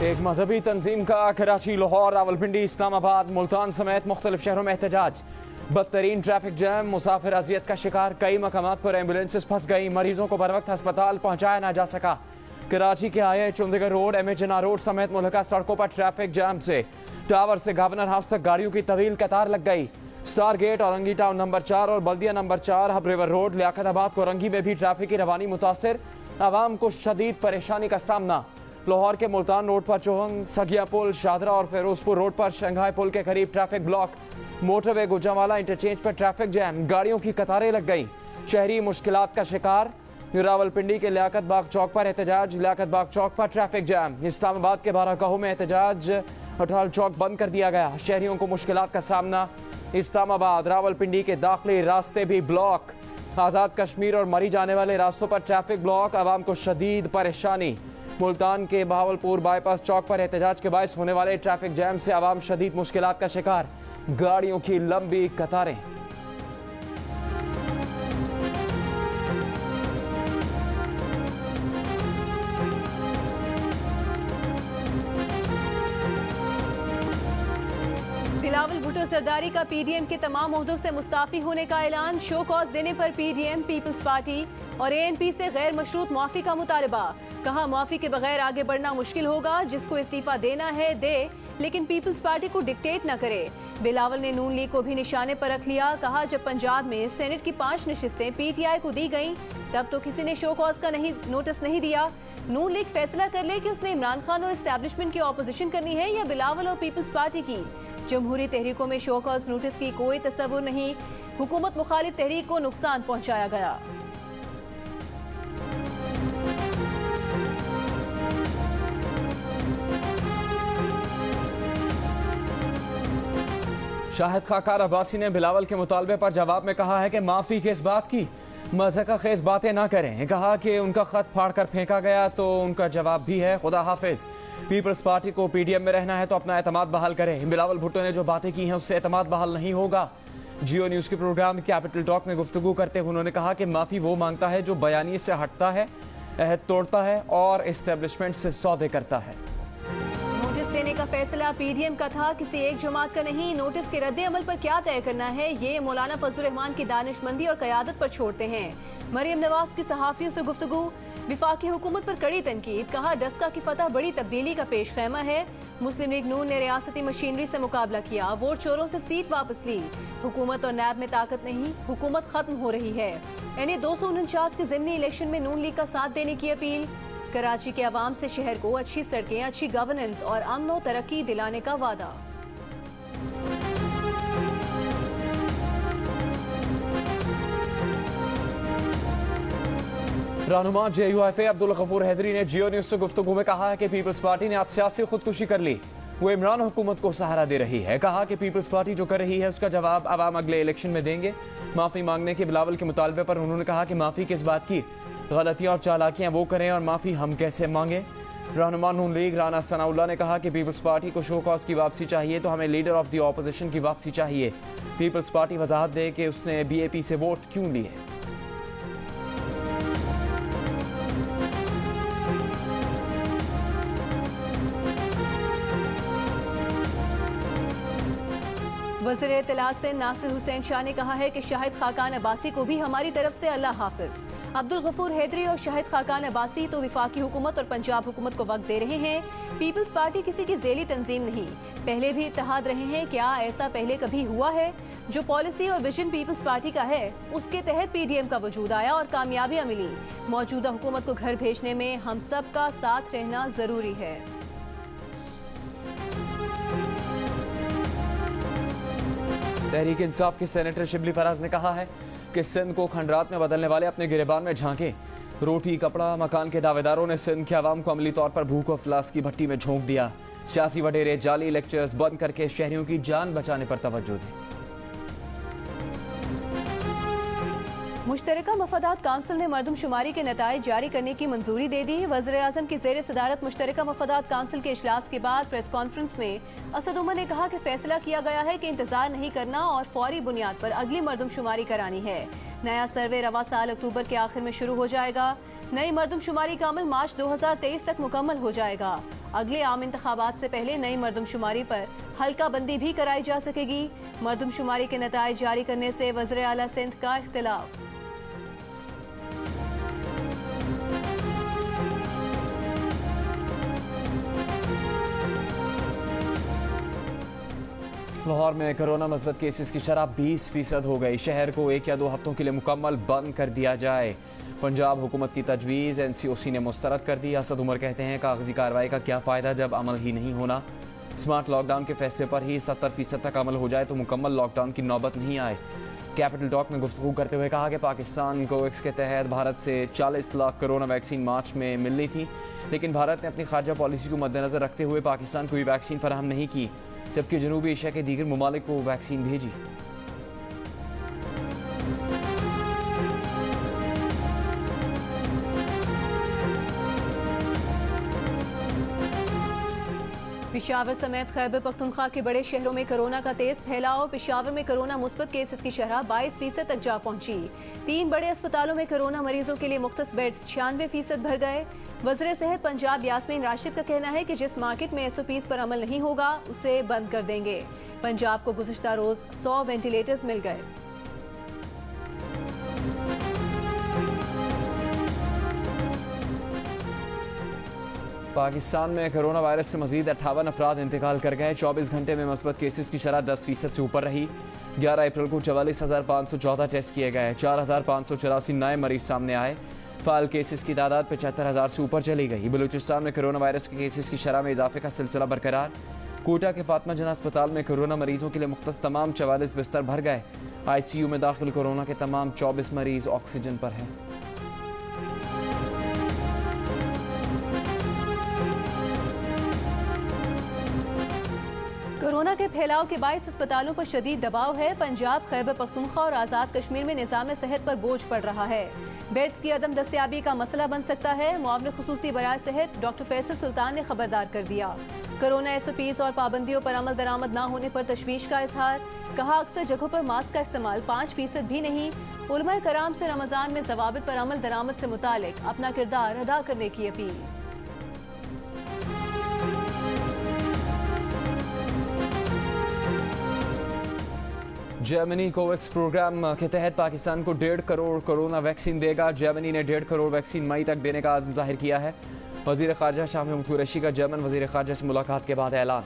एक मजहबी तंजीम का कराची, लाहौर, रावलपिंडी, इस्लामाबाद, मुल्तान समेत मुख्तलिफ शहरों में एहतजाज। बदतरीन ट्रैफिक जैम, मुसाफिर अजियत का शिकार। कई मकामात पर एम्बुलेंसेस फंस गई, मरीजों को बर वक्त अस्पताल पहुंचाया ना जा सका। कराची के आए चुंदीगढ़ रोड, MH रोड समेत मुल्का सड़कों पर ट्रैफिक जैम से टावर से गवर्नर हाउस तक गाड़ियों की तवील कतार लग गई। Star gate, Orangi town number 4 और Baldia number 4, Hub river road, Liaquatabad, Korangi में भी ट्रैफिक की रवानी मुतासिर। आवाम को शदीद परेशानी का सामना। लाहौर के मुल्तान रोड पर चौहंग, सगिया पुल, शादरा और फिरोजपुर रोड पर शंघाई पुल के करीब traffic block. Motorway Gujranwala interchange पर ट्रैफिक जैम, गाड़ियों की कतारें लग गई। शहरी मुश्किलात का शिकार। रावलपिंडी के लियाकत बाग चौक पर एहतजाज, लियाकत बाग चौक पर ट्रैफिक जैम। इस्लामाबाद के बाराकाहों में एहतजाज, हड़ताल चौक बंद कर दिया गया, शहरियों को मुश्किलात का सामना। इस्लामाबाद रावलपिंडी के दाखिली रास्ते भी ब्लॉक। आज़ाद कश्मीर और मरी जाने वाले रास्तों पर ट्रैफिक ब्लॉक, आवाम को शदीद परेशानी। मुल्तान के बहावलपुर बाईपास चौक पर एहतजाज के बायस होने वाले ट्रैफिक जैम से आवाम शदीद मुश्किलात का शिकार, गाड़ियों की लंबी कतारें। बिलावल भुट्टो सरदारी का PDM के तमाम ओहदों से मुस्ताफी होने का ऐलान। शो कॉज देने पर PDM, पीपल्स पार्टी और ANP से गैर मशरूत मुआफी का मुतालबा। कहा मुआफी के बगैर आगे बढ़ना मुश्किल होगा, जिसको इस्तीफा देना है दे, लेकिन पीपल्स पार्टी को डिक्टेट न करे। बिलावल ने नून लीग को भी निशाने पर रख लिया। कहा जब पंजाब में सेनेट की 5 नशिस्तें PTI को दी गईं, तब तो किसी ने शो कॉज का नोटिस नहीं दिया। नून लीग फैसला कर ले कि उसने इमरान खान और एस्टैब्लिशमेंट की ऑपोजिशन करनी है या बिलावल और पीपल्स पार्टी की। जमहूरी तहरीकों में शो कॉज नोटिस की कोई तस्वुर नहीं। हुकूमत मुखालिफ तहरीक को नुकसान पहुंचाया गया। शाहिद खाकार अब्बासी ने बिलावल के मुतालबे पर जवाब में कहा है कि माफी किस बात की, मज़ाक़ खेज बातें ना करें। कहा कि उनका खत फाड़ कर फेंका गया तो उनका जवाब भी है, खुदा हाफिज। पीपल्स पार्टी को PDM में रहना है तो अपना एतमाद बहाल करें। बिलावल भुट्टो ने जो बातें की हैं उससे एतमाद बहाल नहीं होगा। जियो न्यूज़ के प्रोग्राम कैपिटल टॉक में गुफ्तगू करते हुए उन्होंने कहा कि माफ़ी वो मांगता है जो बयानी से हटता है, अहद तोड़ता है और इस्टेब्लिशमेंट से सौदे करता है। नोटिस देने का फैसला PDM का था, किसी एक जमात का नहीं। नोटिस के रद्द अमल पर क्या तय करना है, ये मौलाना फजलुर रहमान की दानिशमंदी और क़यादत पर छोड़ते हैं। मरियम नवाज की सहाफ़ियों से गुफ्तगू। विफाकी हुकूमत पर कड़ी तनकीद। कहा डस्का की फतह बड़ी तब्दीली का पेश खैमा है। मुस्लिम लीग नून ने रियासती मशीनरी से मुकाबला किया, वोट चोरों से सीट वापस ली। हुकूमत और नैब में ताकत नहीं, हुकूमत खत्म हो रही है। यानी 249 के ज़िमनी इलेक्शन में नून लीग का साथ देने की अपील। कराची के अवाम से शहर को अच्छी सड़कें, अच्छी गवर्नेंस और अमन और तरक्की दिलाने का वादा। रहनुमा JUIFA अब्दुल गफूर हैदरी ने जियो न्यूज़ से गुफ्तगू में कहा है कि पीपल्स पार्टी ने आज सियासी खुदकुशी कर ली, वो इमरान हुकूमत को सहारा दे रही है। कहा कि पीपल्स पार्टी जो कर रही है उसका जवाब आवाम अगले इलेक्शन में देंगे। माफ़ी मांगने के बिलावल के मुतालबे पर उन्होंने कहा कि माफ़ी किस बात की, गलतियाँ और चालाकियाँ वो करें और माफ़ी हम कैसे मांगे। रहनुमा नून लीग राना सनाउल्लाह ने कहा कि पीपल्स पार्टी को शो कॉज की वापसी चाहिए तो हमें लीडर ऑफ द ऑपोजिशन की वापसी चाहिए। पीपल्स पार्टी वजाहत दे कि उसने BAP से वोट क्यों लिए। वज़ीर इत्तलात से नासिर हुसैन शाह ने कहा है कि शाहिद खाकान अब्बासी को भी हमारी तरफ से अल्लाह हाफिज। अब्दुल गफूर हैदरी और शाहिद खाकान अब्बासी तो विफाकी हुकूमत और पंजाब हुकूमत को वक्त दे रहे हैं। पीपल्स पार्टी किसी की ज़ेली तंजीम नहीं, पहले भी इत्तेहाद रहे हैं। क्या ऐसा पहले कभी हुआ है? जो पॉलिसी और विजन पीपल्स पार्टी का है उसके तहत PDM का वजूद आया और कामयाबियाँ मिली। मौजूदा हुकूमत को घर भेजने में हम सब का साथ रहना जरूरी है। तहरीक इंसाफ के सेनेटर शिबली फराज ने कहा है कि सिंध को खंडरात में बदलने वाले अपने गिरेबान में झांके। रोटी कपड़ा मकान के दावेदारों ने सिंध के अवाम को अमली तौर पर भूख और अफलास की भट्टी में झोंक दिया। सियासी वडेरे, जाली लेक्चर्स बंद करके शहरियों की जान बचाने पर तवज्जो दें। मुश्तरका मफादात काउंसिल ने मरदमशुमारी के नताइज जारी करने की मंजूरी दे दी। वज़ीर आज़म की ज़ेर सदारत मुश्तरका मफादात काउंसिल के इजलास के बाद प्रेस कॉन्फ्रेंस में असद उमर ने कहा कि फैसला किया गया है कि इंतजार नहीं करना और फौरी बुनियाद पर अगली मरदमशुमारी करानी है। नया सर्वे रवा साल अक्टूबर के आखिर में शुरू हो जाएगा। नई मरदमशुमारी का अमल मार्च 2023 तक मुकम्मल हो जाएगा। अगले आम इंतखाबात से पहले नई मरदमशुमारी पर हल्का बंदी भी कराई जा सकेगी। मरदमशुमारी के नताइज जारी करने से वज़ीर आला सिंध का इख्तिलाफ। लाहौर में कोरोना मस्बत केसेस की शरह 20% हो गई। शहर को 1 या 2 हफ्तों के लिए मुकम्मल बंद कर दिया जाए। पंजाब हुकूमत की तजवीज़ NCOC ने मुस्तरद कर दी। असद उमर कहते हैं कागजी कार्रवाई का क्या फ़ायदा जब अमल ही नहीं होना। स्मार्ट लॉकडाउन के फैसले पर ही 70% तक अमल हो जाए तो मुकम्मल लॉकडाउन की नौबत नहीं आए। कैपिटल टॉक में गुफ्तगू करते हुए कहा कि पाकिस्तान कोवैक्स के तहत भारत से 40 लाख कोरोना वैक्सीन मार्च में मिलनी थी, लेकिन भारत ने अपनी खारजा पॉलिसी को मद्देनजर रखते हुए पाकिस्तान को भी वैक्सीन फराहम नहीं की, जबकि जनूबी एशिया के दीगर ममालिक को वैक्सीन भेजी। पेशावर समेत खैबर पख्तूनख्वा के बड़े शहरों में कोरोना का तेज फैलाव। पेशावर में कोरोना मुस्बत केसेस की शरह 22% तक जा पहुंची। 3 बड़े अस्पतालों में कोरोना मरीजों के लिए मुख्तस बेड्स 96% भर गए। वज़ीर सेहत पंजाब यास्मीन राशिद का कहना है कि जिस मार्केट में SOPs पर अमल नहीं होगा उसे बंद कर देंगे। पंजाब को गुज़िश्ता रोज 100 वेंटिलेटर्स मिल गए। पाकिस्तान में कोरोना वायरस से मजीद 58 अफराद इंतकाल कर गए। 24 घंटे में मस्बत केसेस की शरह 10% से ऊपर रही। 11 अप्रैल को 44,514 टेस्ट किए गए। 4,584 नए मरीज सामने आए। फाल केसेस की तादाद 75,000 से ऊपर चली गई। बलूचिस्तान में कोरोना वायरस के केसेस की शरह में इजाफे का सिलसिला बरकरार। कोटा के फातिमा जना अस्पताल में कोरोना मरीजों के लिए मुख्तस तमाम 44 बिस्तर भर गए। ICU में दाखिल कोरोना के तमाम 24 मरीज ऑक्सीजन पर हैं। कोरोना के फैलाव के बायस अस्पतालों पर शदीद दबाव है। पंजाब, खैबर पख्तूनख्वा और आज़ाद कश्मीर में निज़ाम सेहत पर बोझ पड़ रहा है। बेड्स की अदम दस्तियाबी का मसला बन सकता है। मुआविन खुसूसी बराए सेहत डॉक्टर फैसल सुल्तान ने खबरदार कर दिया। कोरोना SOPs और पाबंदियों पर अमल दरामद न होने पर तशवीश का इजहार। कहा अक्सर जगहों पर मास्क का इस्तेमाल 5% भी नहीं। उलमाए कराम से रमजान में जवाबित पर अमल दरामद से मुतालिक अपना किरदार अदा करने की अपील। जर्मनी कोवैक्स प्रोग्राम के तहत पाकिस्तान को 1.5 करोड़ कोरोना वैक्सीन देगा। जर्मनी ने 1.5 करोड़ वैक्सीन मई तक देने का आज़म जाहिर किया है। वज़ीर ख़ारजा शाह महमूद कुरैशी का जर्मन वज़ीर ख़ारजा से मुलाकात के बाद ऐलान।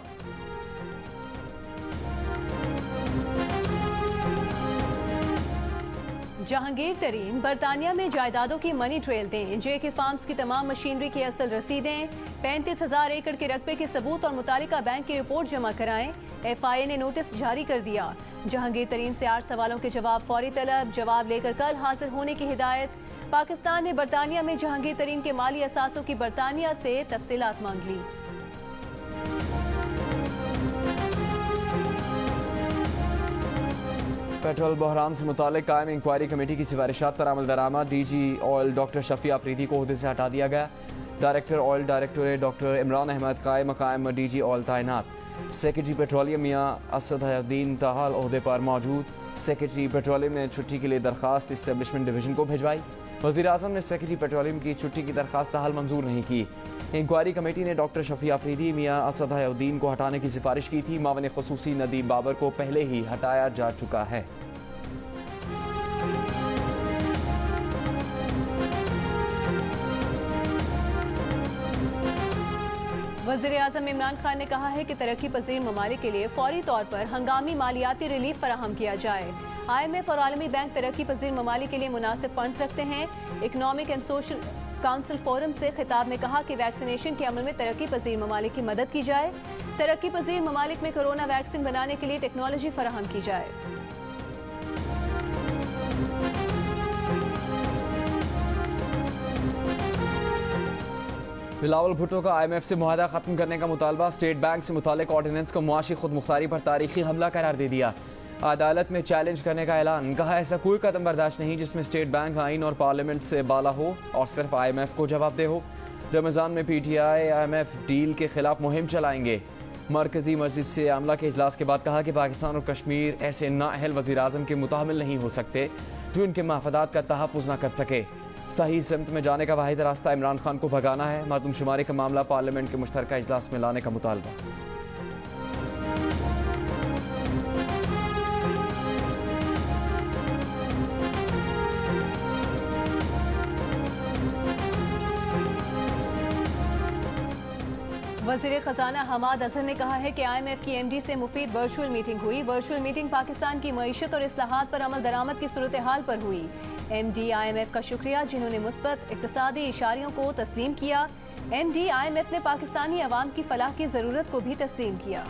जहांगीर तरीन बरतानिया में जायदादों की मनी ट्रेल दें। JK फार्म्स की तमाम मशीनरी की असल रसीदें, 35,000 एकड़ के रकबे के सबूत और मुतालिका बैंक की रिपोर्ट जमा कराएं। FIA ने नोटिस जारी कर दिया। जहांगीर तरीन से 8 सवालों के जवाब फौरी तलब, जवाब लेकर कल हाजिर होने की हिदायत। पाकिस्तान ने बरतानिया में जहांगीर तरीन के माली असासों की बरतानिया से तफसीलात मांग ली। पेट्रोल बहरान से मुतालिक कायम इंक्वायरी कमेटी की सिफारिशात पर अमल दरामद। DG oil doctor Shafi Afridi को ओहदे से हटा दिया गया। Director oil directorate doctor Imran Ahmad कायम मकाम DG ऑयल तैनात। सेक्रेटरी पेट्रोलियम मियां असद हयाउद्दीन ताहाल ओहदे पर मौजूद। सेक्रेटरी पेट्रोलियम ने छुट्टी के लिए दरखास्त इस्टेब्लिशमेंट डिवीजन को भिजवाई। वज़ीर आज़म ने सेक्रेटरी पेट्रोलियम की छुट्टी की दरखास्त ताहाल मंजूर नहीं की। इंक्वायरी कमेटी ने डॉक्टर शफी अफरीदी मियां असद हयाउद्दीन को हटाने की सिफारिश की थी। मावन खुसूसी नदीम बाबर को पहले ही हटाया जा चुका है। वज़ीर आज़म इमरान खान ने कहा है कि तरक्की पजीर ममालिक के लिए फौरी तौर पर हंगामी मालियाती रिलीफ फराहम किया जाए। IMF और आलमी बैंक तरक्की पजीर ममालिक के लिए मुनासिब फंड्स रखते हैं। Economic and social council forum से खिताब में कहा कि वैक्सीनेशन के अमल में तरक्की पजीर ममालिक की मदद की जाए। तरक्की पजीर ममालिक में कोरोना वैक्सीन बनाने के लिए टेक्नोलॉजी फराहम की जाए। बिलावल भुट्टो का IMF से मुआहदा खत्म करने का मुतालबा। स्टेट बैंक से मुतालिक ऑर्डिनेंस को मुआशी खुद मुख्तारी पर तारीखी हमला करार दे दिया। अदालत में चैलेंज करने का ऐलान। कहा ऐसा कोई कदम बर्दाश्त नहीं जिसमें स्टेट बैंक आइन और पार्लियामेंट से बाला हो और सिर्फ IMF को जवाबदेह हो। रमजान में PTI IMF डील के खिलाफ मुहिम चलाएंगे। मरकजी मस्जिद से आमला के इजलास के बाद कहा कि पाकिस्तान और कश्मीर ऐसे नाअहल वज़ीर आज़म के मुतामिल नहीं हो सकते जो इनके महफादात का तहफ़्फ़ुज़ न कर सके। सही सिमत में जाने का वाहिद रास्ता इमरान खान को भगाना है। मरदमशुमारी का मामला पार्लियामेंट के मुश्तरका इजलास में लाने का मुतालबा। वज़ीर ख़ज़ाना हमाद अजहर ने कहा है कि IMF की MD से मुफीद वर्चुअल मीटिंग हुई। वर्चुअल मीटिंग पाकिस्तान की मईशत और इस्लाहात पर अमल दरामद की सूरत हाल पर हुई। MD IMF का शुक्रिया जिन्होंने मुस्बत इक़्तिसादी इशारियों को तस्लीम किया। MD IMF ने पाकिस्तानी अवाम की फलाह की ज़रूरत को भी तस्लीम किया।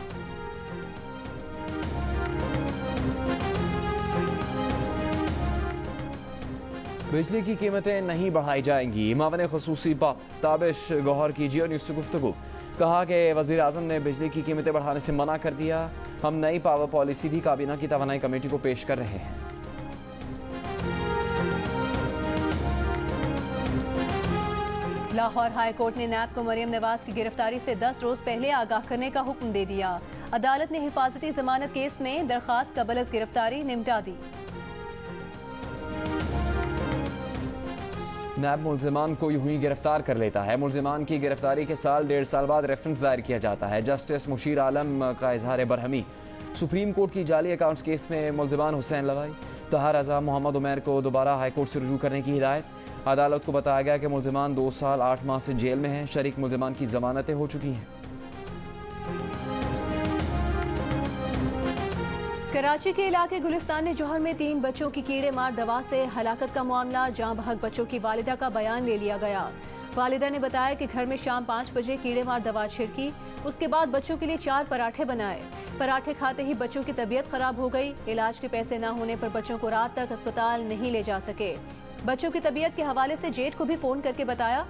बिजली की कीमतें नहीं बढ़ाई जाएंगी। मावन खसूसी ताबिश गौहर की जियो न्यूज़ से गुफ्तगू। कहा कि वज़ीर आज़म ने बिजली की कीमतें बढ़ाने से मना कर दिया। हम नई पावर पॉलिसी भी काबीना की तवानाई कमेटी को पेश कर रहे हैं। लाहौर हाई कोर्ट ने नैब को मरियम नवाज की गिरफ्तारी से 10 रोज पहले आगाह करने का हुक्म दे दिया। अदालत ने हिफाजती जमानत केस में दरखास्त कबल अज गिरफ्तारी निपटा दी। नैब मुल्जिमान को यूं ही गिरफ्तार कर लेता है। मुल्जिमान की गिरफ्तारी के साल 1.5 साल बाद रेफरेंस दायर किया जाता है। जस्टिस मुशीर आलम का इजहार बरहमी। सुप्रीम कोर्ट की जाली अकाउंट्स केस में मुल्जिमान हुसैन लवाई, तहार रजा, मोहम्मद उमैर को दोबारा हाई कोर्ट से रुजू करने की हिदायत। अदालत को बताया गया कि मुल्जिमान 2 साल 8 माह से जेल में हैं। शरीक मुल्जिमान की जमानतें हो चुकी हैं। कराची के इलाके गुलिस्तान ने जौहर में 3 बच्चों की कीड़े मार दवा से हलाकत का मामला। जहां बहक बच्चों की वालिदा का बयान ले लिया गया। वालिदा ने बताया कि घर में शाम 5 बजे कीड़े मार दवा छिड़की। उसके बाद बच्चों के लिए 4 पराठे बनाए। पराठे खाते ही बच्चों की तबीयत खराब हो गई। इलाज के पैसे न होने पर बच्चों को रात तक अस्पताल नहीं ले जा सके। बच्चों की तबीयत के हवाले से जेठ को भी फोन करके बताया।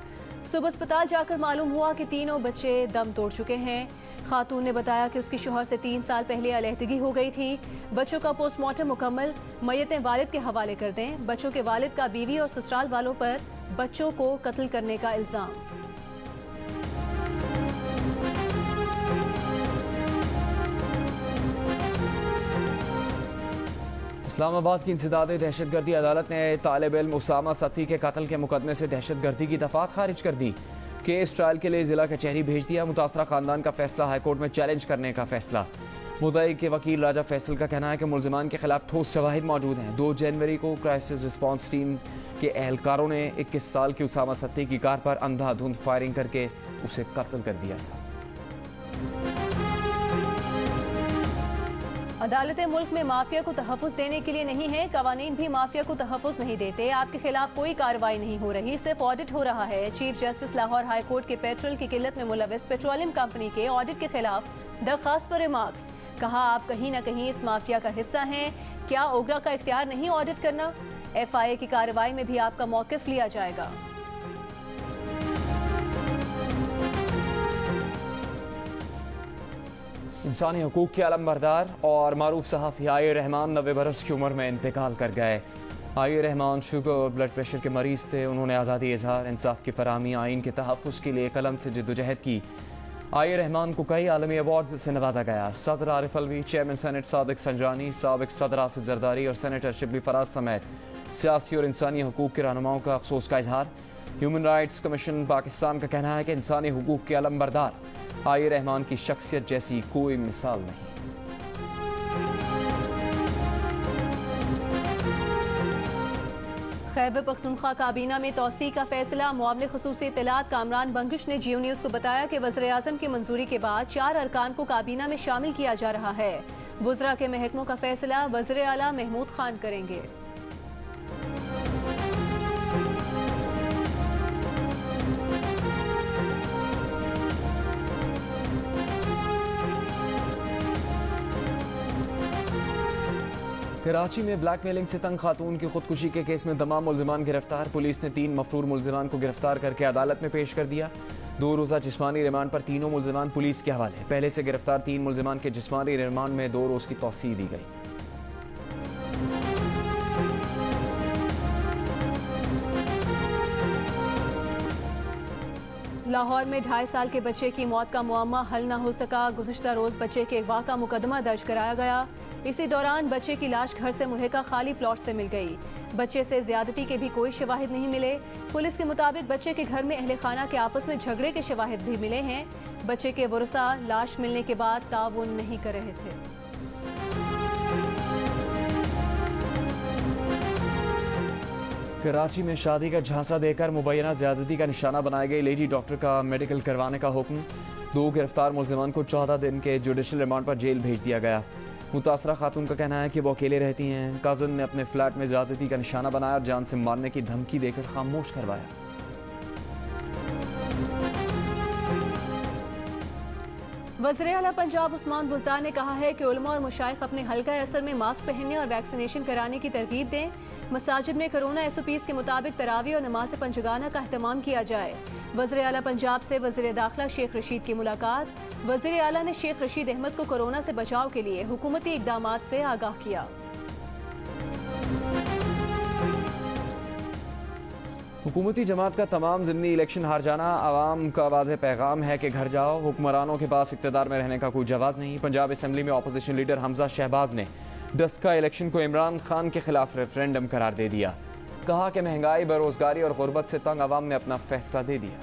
सुबह अस्पताल जाकर मालूम हुआ कि तीनों बच्चे दम तोड़ चुके हैं। खातून ने बताया कि उसके शौहर से 3 साल पहले अलहदगी हो गई थी। बच्चों का पोस्टमार्टम मुकम्मल, मय्यतें वालिद के हवाले कर दें। बच्चों के वालिद का बीवी और ससुराल वालों पर बच्चों को कत्ल करने का इल्जाम। इस्लामाबाद की इंसदाद दहशतगर्दी अदालत ने तालिब इल्म उसामा सती के कत्ल के मुकदमे से दहशतगर्दी की दफात खारिज कर दी। केस ट्रायल के लिए जिला कचहरी भेज दिया। मुतासरा खानदान का फैसला हाईकोर्ट में चैलेंज करने का फैसला। मुद्दई के वकील राजा फैसल का कहना है कि मुल्जिमान के खिलाफ ठोस शवाहिद मौजूद हैं। 2 जनवरी को क्राइसिस रिस्पांस टीम के एहलकारों ने 21 साल की उसामा सत्ती की कार पर अंधाधुंध फायरिंग करके उसे कत्ल कर दिया था। अदालतें मुल्क में माफिया को तहफ़्फ़ुज़ देने के लिए नहीं है। कवानीन भी माफिया को तहफ़्फ़ुज़ नहीं देते। आपके खिलाफ कोई कार्रवाई नहीं हो रही, सिर्फ ऑडिट हो रहा है। Chief justice Lahore high court के पेट्रोल की किल्लत में मुलविस पेट्रोलियम कंपनी के ऑडिट के खिलाफ दरखास्त पर रिमार्क्स। कहा, आप कहीं न कहीं इस माफिया का हिस्सा हैं। क्या ओगरा का इख्तियार नहीं ऑडिट करना? FIA की कार्रवाई में भी आपका मौक़िफ़ लिया जाएगा। इंसानी हकूक़ के अलमबरदार और मारूफ सहाफ़ी आयर रहमान 90 बरस की उम्र में इंतकाल कर गए। आयर रहमान शुगर और ब्लड प्रेशर के मरीज़ थे। उन्होंने आज़ादी इजहार, इंसाफ की फराहमी, आइन के तहफ़्फ़ुज़ के लिए कलम से जद्दोजहद की। आयर रहमान को कई आलमी अवार्ड से नवाजा गया। सदर आरिफ अलवी, चेयरमैन सेनेट सादिक संजानी, साबिक सदर आसिफ जरदारी और सेनेटर शिबली फराज समेत सियासी और इंसानी हकूक़ के रहनुमाओं का अफसोस का इजहार। ह्यूमन राइट्स कमीशन पाकिस्तान का कहना है कि इंसानी हकूक़ के अलमबरदार आयर रहमान की शख्सियत जैसी कोई मिसाल नहीं। खैबर पख्तूनख्वा काबीना में तौसी का फैसला। मुआवने खुसूसी इत्तलात कामरान बंगिश ने जियो न्यूज़ को बताया कि वज़ीर आज़म की मंजूरी के बाद 4 अरकान को काबीना में शामिल किया जा रहा है। वुज़रा के महकमों का फैसला वज़ीर आला महमूद खान करेंगे। कराची में ब्लैकमेलिंग से तंग खातून की खुदकुशी के केस में तमाम मुल्जिमान गिरफ्तार। पुलिस ने 3 मफरूर मुल्जिमान को गिरफ्तार करके अदालत में पेश कर दिया। 2 रोज़ा जिस्मानी रिमांड पर तीनों मुल्जिमान पुलिस के हवाले। पहले से गिरफ्तार 3 मुल्जिमान के जिस्मानी रिमांड में 2 रोज़ की तौसीह दी गई। लाहौर में 2.5 साल के बच्चे की मौत का मुअम्मा हल न हो सका। गुज़िश्ता रोज बच्चे के अगवा का मुकदमा दर्ज कराया गया। इसी दौरान बच्चे की लाश घर से मुल्हिका खाली प्लॉट से मिल गई। बच्चे से ज्यादती के भी कोई शवाहिद नहीं मिले। पुलिस के मुताबिक बच्चे के घर में अहले खाना के आपस में झगड़े के शवाहिद भी मिले हैं। बच्चे के वरसा लाश मिलने के बाद ताउन नहीं कर रहे थे। कराची में शादी का झांसा देकर मुबैना ज्यादती का निशाना बनाई गई लेडी डॉक्टर का मेडिकल करवाने का हुक्म। 2 गिरफ्तार मुलजिमान को 14 दिन के जुडिशल रिमांड पर जेल भेज दिया गया। मुतासरा खातून का कहना है कि वो अकेले रहती हैं। कज़न ने अपने फ्लैट में ज्यादती का निशाना बनाया और जान से मारने की धमकी देकर खामोश करवाया। वज़ीर आला पंजाब उस्मान बुज़दार ने कहा है कि उलमा और मुशाइख अपने हल्का असर में मास्क पहनने और वैक्सीनेशन कराने की तरगीब दें। मसाजिद में कोरोना SOPs के मुताबिक तरावी और नमाज पंजगाना का अहतमाम किया जाए। वज़ीर आला पंजाब से वज़ीर दाखिला शेख रशीद की मुलाकात। वज़ीर आला ने शेख रशीद अहमद को कोरोना से बचाव के लिए हुकूमती इक़दामात से आगाह किया। हुकूमती जमात का तमाम ज़िमनी इलेक्शन हार जाना आवाम का वाज़ेह पैगाम है कि घर जाओ। हुक्मरानों के पास इक़्तिदार में रहने का कोई जवाज़ नहीं। पंजाब असम्बली में अपोजिशन लीडर हमजा शहबाज ने डस्का इलेक्शन को इमरान खान के खिलाफ रेफरेंडम करार दे दिया। कहा कि महंगाई, बेरोजगारी और गुर्बत से तंग आवाम ने अपना फैसला दे दिया।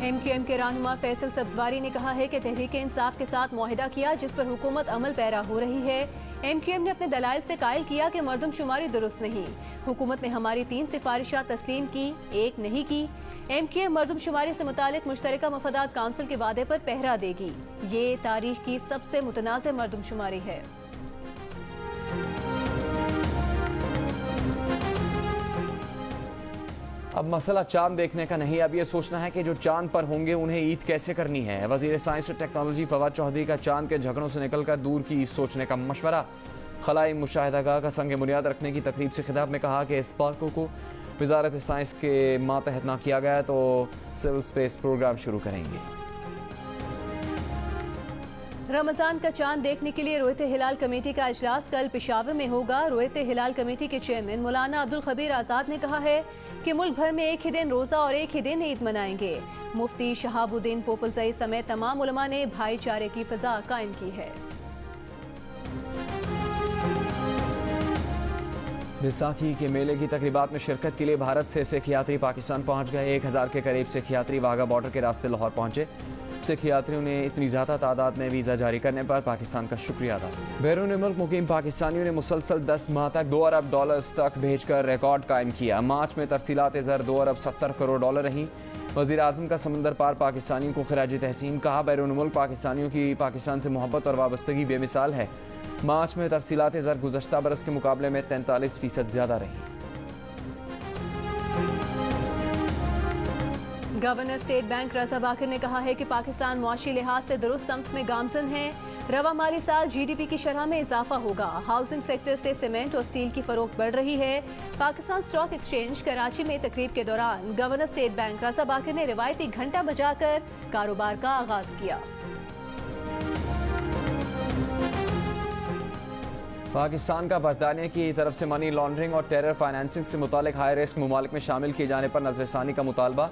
MQM के रहनुमा फैसल सब्जवारी ने कहा है कि तहरीक इंसाफ के साथ मुआहिदा किया जिस पर हुकूमत अमल पैरा हो रही है। MQM ने अपने दलाइल से कायल किया कि मरदमशुमारी दुरुस्त नहीं। हुकूमत ने हमारी 3 सिफारिशात तस्लीम की, 1 नहीं की। MQM मरदमशुमारी से मुतालिक मुश्तरका मफादात काउंसिल के वादे पर पहरा देगी। ये तारीख की सबसे मुतनाज़ मरदमशुमारी है। अब मसला चांद देखने का नहीं, अब ये सोचना है कि जो चांद पर होंगे उन्हें ईद कैसे करनी है। वज़ीर साइंस और टेक्नोलॉजी फवाद चौधरी का चांद के झगड़ों से निकलकर दूर की सोचने का मशवरा। खलाई मुशाहिदागाह का संग बुनियाद रखने की तकरीब से खिताब में कहा कि इस पार्कों को वजारत साइंस के मातहत ना किया गया तो सिविल स्पेस प्रोग्राम शुरू करेंगे। रमजान का चांद देखने के लिए रोयत हिलाल कमेटी का इजलास कल पेशावर में होगा। रोयत हिलाल कमेटी के चेयरमैन मौलाना अब्दुल खबीर आज़ाद ने कहा है कि मुल्क भर में एक ही दिन रोजा और एक ही दिन ईद मनाएंगे। मुफ्ती शहाबुद्दीन पोपलजई समेत तमाम उलमा ने भाईचारे की फिजा कायम की है। बैसाखी के मेले की तकरीबात में शिरकत के लिए भारत से सिख यात्री पाकिस्तान पहुंच गए। 1000 के करीब सिख यात्री वाघा बॉर्डर के रास्ते लाहौर पहुंचे। सिख यात्रियों ने इतनी ज़्यादा तादाद में वीज़ा जारी करने पर पाकिस्तान का शुक्रिया अदा। बैरून मुल्क मुकीम पाकिस्तानियों ने मुसलसल 10 माह तक $2 अरब तक भेजकर रिकॉर्ड कायम किया। मार्च में तरसीलात ज़र $2 अरब 70 करोड़ रहीं। वज़ीर आज़म का समंदर पार पाकिस्तानियों को खिराज तहसीन। कहा बैरून मुल्क पाकिस्तानियों की पाकिस्तान से मोहब्बत और वाबस्तगी बेमिसाल है। मार्च में तरसीलात ज़र गुज़श्ता बरस के मुकाबले में 43% ज़्यादा रही। गवर्नर स्टेट बैंक रज़ा बाकर ने कहा है कि पाकिस्तान मुआशी लिहाज से दुरुस्त समत में गामजन है। रवा माली साल GDP की शरह में इजाफा होगा। हाउसिंग सेक्टर से सीमेंट और स्टील की फरोख्त बढ़ रही है। पाकिस्तान स्टॉक एक्सचेंज कराची में तकरीब के दौरान गवर्नर स्टेट बैंक रज़ा बाकर ने रिवायती घंटा बजाकर कारोबार का आगाज किया। पाकिस्तान का बरतानिया की तरफ से मनी लॉन्ड्रिंग और टेरर फाइनेंसिंग से मुतालिक हाई रिस्क ममालिक में शामिल किए जाने पर नजरसानी का मुतालबा।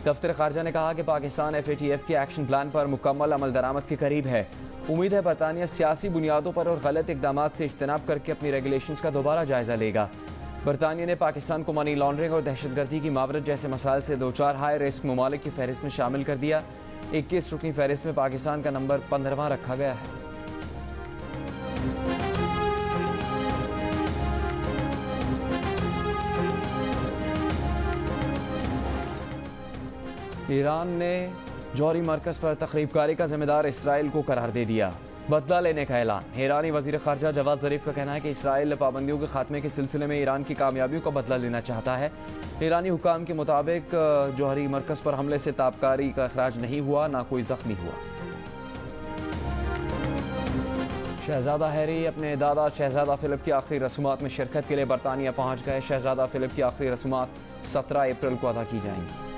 दफ्तर खारजा ने कहा कि पाकिस्तान FATF के एक्शन प्लान पर मुकम्मल अमल दरामद के करीब है। उम्मीद है बरतानिया सियासी बुनियादों पर और गलत इकदाम से इज्तनाब करके अपनी रेगुलेशंस का दोबारा जायजा लेगा। बरतानिया ने पाकिस्तान को मनी लॉन्ड्रिंग और दहशतगर्दी की मावरत जैसे मसाइल से 2-4 हाई रिस्क ममालिक की फहरिस्त में शामिल कर दिया। 21 रुकनी फहरिस्त में पाकिस्तान का नंबर 15वां रखा गया है। ईरान ने जौहरी मरकज़ पर तखरीबकारी का जिम्मेदार इसराइल को करार दे दिया। बदला लेने का ऐलान। ईरानी वज़ीर ख़ारजा जवाद ज़रीफ का कहना है कि इसराइल पाबंदियों के खात्मे के सिलसिले में ईरान की कामयाबियों का बदला लेना चाहता है। ईरानी हुकाम के मुताबिक जौहरी मरकज़ पर हमले से ताबकारी का अखराज नहीं हुआ, ना कोई ज़ख्मी हुआ। शहजादा हैरी अपने दादा शहजादा फिलिप की आखिरी रसूमात में शिरकत के लिए बरतानिया पहुँच गए। शहजादा फिलिप की आखिरी रसूमात 17 अप्रैल को अदा की जाएंगी।